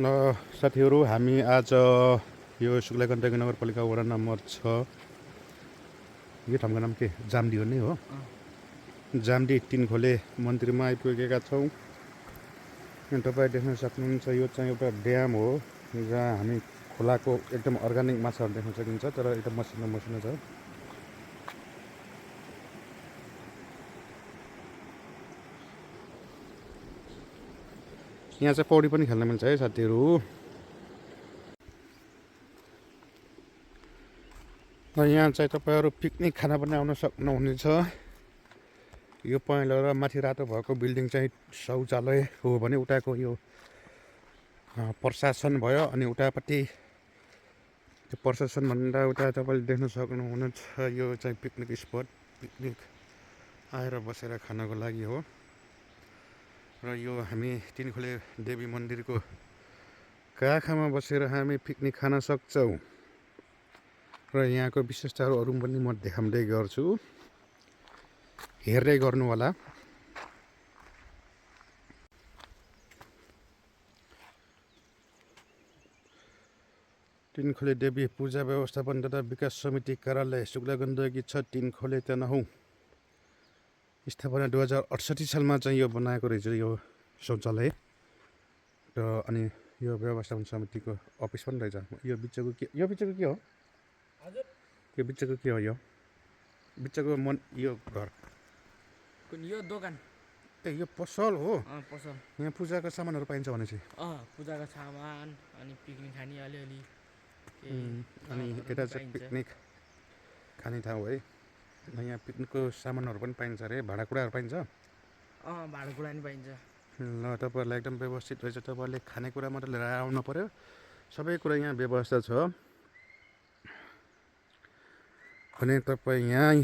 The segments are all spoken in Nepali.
साथीहरू हामी आज यो शुक्ला गण्डकी नगरपालिका वडा नम्बर 6 यो ठाउँको नाम के जामडी हो नि हो जामडी तीनखोले मन्दिरमा आइपुगेका छौँ। तपाईँ देख्न सक्नुहुन्छ यो चाहिँ एउटा ड्याम हो जहाँ हामी खोलाको एकदम अर्ग्यानिक माछाहरू देख्न सकिन्छ, तर एकदम मसिनो मसिनो छ। यहाँ चाहिँ पौडी पनि खेल्न मिल्छ है साथीहरू। र यहाँ चाहिँ तपाईँहरू पिकनिक खान पनि आउन सक्नुहुनेछ। यो पहेँलो र माथि रातो भएको बिल्डिङ चाहिँ शौचालय हो भने उताको यो प्रशासन भयो, अनि उतापट्टि त्यो प्रशासन भन्दा उता तपाईँले देख्न सक्नुहुनेछ यो चाहिँ पिकनिक स्पट, पिकनिक आएर बसेर खानको लागि हो। र यो हामी तीनखोले देवी मन्दिरको काखमा बसेर हामी पिकनिक खान सक्छौँ। र यहाँको विशेषताहरू अरू पनि म देखाउँदै गर्छु, हेर्दै गर्नु होला। तीनखोले देवी पूजा व्यवस्थापन तथा विकास समिति कार्यालय शुक्ला गण्डकी 6 तीनखोले तनहुँ स्थापना 2068 सालमा चाहिँ यो बनाएको रहेछ यो शौचालय। र अनि यो व्यवस्थापन समितिको अफिस पनि रहेछ। यो बिचको के हो? हजुर यो बिचको के हो? यो बिचको यो घर कुन यो दोकान? यो पसल हो। पसल। यहाँ पूजाको सामानहरू पाइन्छ भनेपछि पूजाको सामान अनि पिकनिक खाने अलिअलि अनि यता चाहिँ पिकनिक खाने ठाउँ है। यहाँ पिकनिकको सामानहरू पनि पाइन्छ अरे, भाँडाकुँडाहरू पाइन्छ। भाँडाकुँडा पनि पाइन्छ। ल तपाईँहरूलाई एकदम व्यवस्थित रहेछ। तपाईँहरूले खानेकुरा मात्रै लिएर आउनु पऱ्यो, सबै कुरा यहाँ व्यवस्था छ भने तपाईँ यहाँ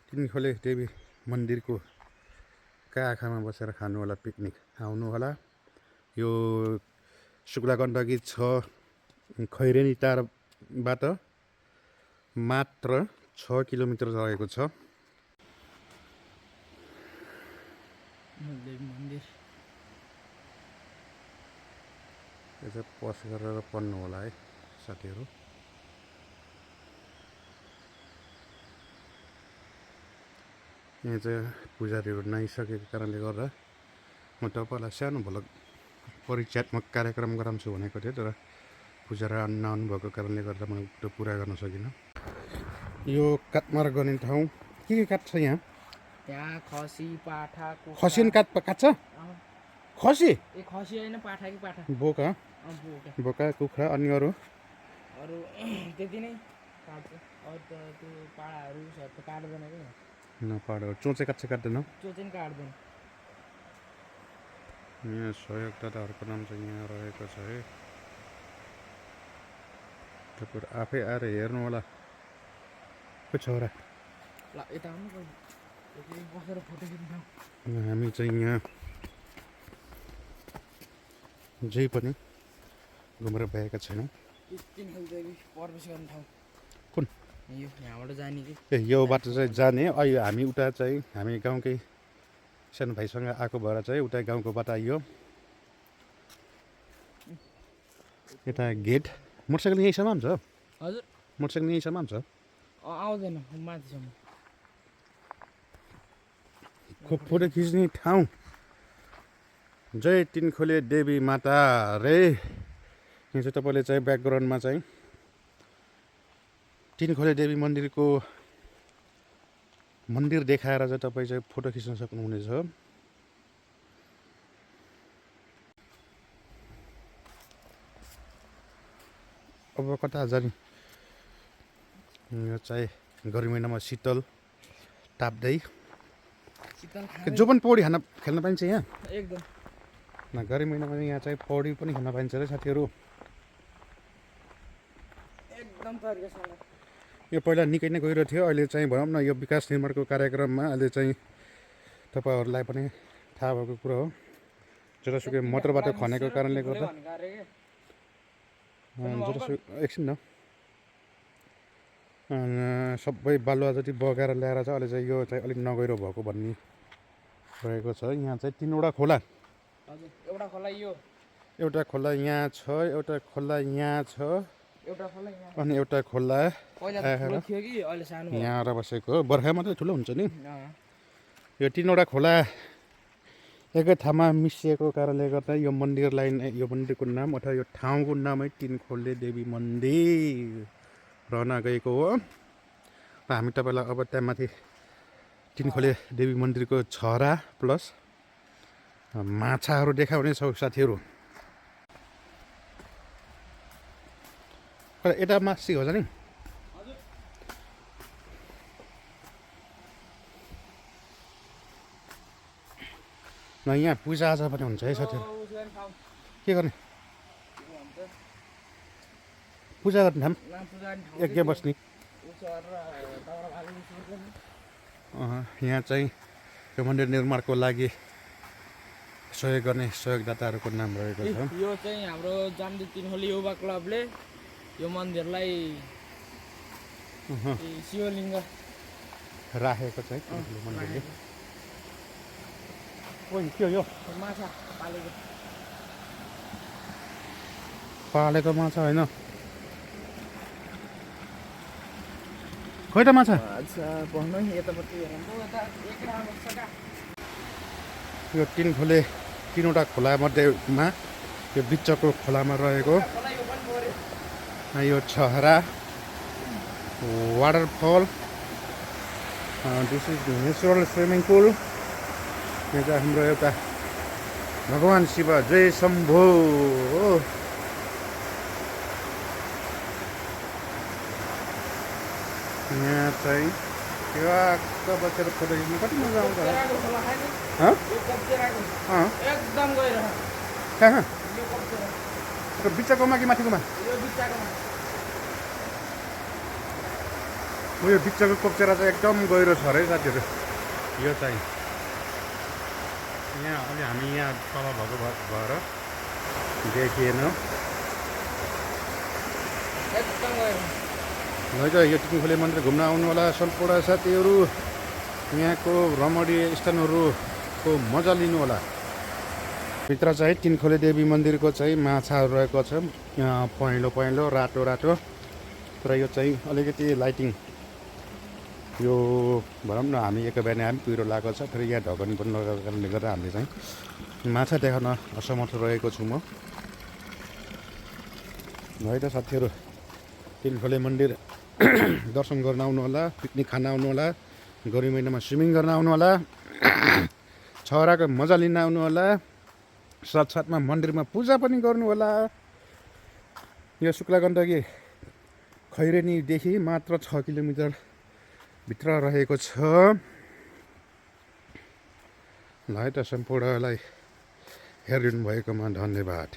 तीनखोले देवी मन्दिरको काखमा बसेर खानु होला, पिकनिक आउनु होला। यो शुक्ला गण्डकी 6 खैरेनी टारबाट मात्र 6 किलोमिटर रहेको छ। देवी मन्दिर यो चाहिँ पस गरेर पढ्नु होला है साथीहरू। यहाँ चाहिँ पुजारीहरू नआइसकेको कारणले गर्दा म तपाईँलाई सानो भ्लग परिचयात्मक कार्यक्रम गराउँछु भनेको थिएँ, तर पुजारी नआउनुभएको कारणले गर्दा म त्यो पुरा गर्न सकिनँ। यो काटमार गर्ने ठाउँ के काट छ यहाँ? त्यहाँ खसी, पाठा, कुखुरा। खसी पनि काट्छ? खसी खसी होइन, पाठा कि पाठा। बोका बोका कुखुरा अनि अरू त्यति नै काट्छ। अरू त त्यो पाडाहरू त काट्दैन कि पाहाडहरू चोचे काट्दैन? चोचे पनि काट्दैन। यहाँ सहयोगदाताहरूको नाम चाहिँ यहाँ रहेको छ है। तपाईँहरू आफै आएर हेर्नु होला। को छोरा ल यता आउनु बसेर फोटो खिच्नु। हामी चाहिँ यहाँ जही पनि घुमेर भएका छैनौँ। प्रवेश गर्ने ठाउँ कुन? यो यहाँबाट जाने कि यो बाटो चाहिँ जाने। अहिले हामी उता चाहिँ हामी गाउँकै सानो भाइसँग आएको भएर चाहिँ उता गाउँको बाटो आइयो। यता गेट मोटरसाइकल यहीँसम्म हुन्छ? हजुर मोटरसाइकल यहीँसम्म हुन्छ? आउँदैन माथिसम्म। फोटो खिच्ने ठाउँ जय तीनखोले देवी माता रे। यहाँ चाहिँ तपाईँले चाहिँ ब्याकग्राउन्डमा चाहिँ तीनखोले देवी मन्दिरको मन्दिर देखाएर चाहिँ तपाईँ चाहिँ फोटो खिच्न सक्नुहुनेछ। अब कता जाने? यो चाहिँ गर्मी महिनामा शीतल ताप्दै जो पनि पौडी खेल्न पाइन्छ यहाँ एकदम। गर्मी महिनामा यहाँ चाहिँ पौडी पनि खेल्न पाइन्छ अरे साथीहरू। एकदम तरिकासँग यो पहिला निकै नै गहिरो थियो, अहिले चाहिँ भनौँ न यो विकास निर्माणको कार्यक्रममा अहिले चाहिँ तपाईँहरूलाई पनि थाहा भएको कुरो हो। जतासुकै मोटरबाट खनेको कारणले गर्दा एकछिन न सबै बालुवा जति बगाएर ल्याएर चाहिँ अहिले चाहिँ यो चाहिँ अलिक नगहिरो भएको भन्ने रहेको छ। यहाँ चाहिँ 3वटा खोला हजुर एउटा खोला यो एउटा खोला यहाँ छ, एउटा खोला यहाँ छ, एउटा खोला यहाँ अनि एउटा खोला पहिला त ठुलो थियो कि अहिले सानो भयो। यहाँ आएर बसेको हो। बर्खा मात्रै ठुलो हुन्छ नि। अँ। यो 3वटा खोला एकै ठाउँमा मिसिएको कारणले गर्दा यो मन्दिरलाई यो मन्दिरको नाम अथवा यो ठाउँको नामै तीनखोले देवी मन्दिर रहन गएको हो। र हामी तपाईँलाई अब त्यहाँ माथि तीनखोले देवी मन्दिरको छहरा प्लस माछाहरू देखाउनेछौँ साथीहरू। यता मासी हो नि न, यहाँ पूजाआजा पनि हुन्छ है साथीहरू। के गर्ने पूजा गर्ने ठाउँ यज्ञ बस्ने। यहाँ चाहिँ यो मन्दिर निर्माणको लागि सहयोग गर्ने सहयोगदाताहरूको नाम रहेको छ। यो चाहिँ हाम्रो जामदी तीनखोले युवा क्लबले यो मन्दिरलाई शिवलिङ्ग राखेको छ है मन्दिरले। ओइ के हो यो? माछा पालेको। पालेको माछा होइन, खोइ त माछा। अच्छा भन्नु यतापट्टि यो तीनखोले 3वटा खोला मध्येमा यो बिचको खोलामा रहेको यो छहरा waterfall. This is natural swimming pool. यो चाहिँ हाम्रो एउटा भगवान् शिव जय शम्भो हो। यहाँ चाहिँ यो बसेर फोटो खिच्नु कति मजा आउँछ होला। एकदम गएर कहाँ यो बिचकोमा कि माथिकोमा? यो बिचको कोप्चेरा चाहिँ एकदम गहिरो छ अरे साथीहरू। यो चाहिँ यहाँ अलि हामी यहाँ तल भएको भएर देखिएन। है त यो तीनखोले मन्दिर घुम्न आउनुहोला सम्पूर्ण साथीहरू। यहाँको रमणीय स्थानहरूको मजा लिनुहोला। भित्र चाहिँ तीनखोले देवी मन्दिरको चाहिँ माछाहरू रहेको छ, पहेँलो पहेँलो रातो रातो। र यो चाहिँ अलिकति लाइटिङ यो भनौँ न हामी एक बिहान हामी कुहिरो लागेको छ। फेरि यहाँ ढकनी पनि लगाएको कारणले गर्दा हामीले चाहिँ माछा देखाउन असमर्थ रहेको छु म। है त साथीहरू, तीनखोले मन्दिर दर्शन गर्न आउनुहोला, पिकनिक खान आउनुहोला, गर्मी महिनामा स्विमिङ गर्न आउनुहोला, छहराको मजा लिन आउनुहोला, साथसाथमा मन्दिरमा पूजा पनि गर्नुहोला। यो शुक्लागण्डकी खैरेनीदेखि मात्र 6 किलोमिटर भित्र रहेको छ। ल है त सम्पूर्णलाई हेरिदिनु भएकोमा धन्यवाद।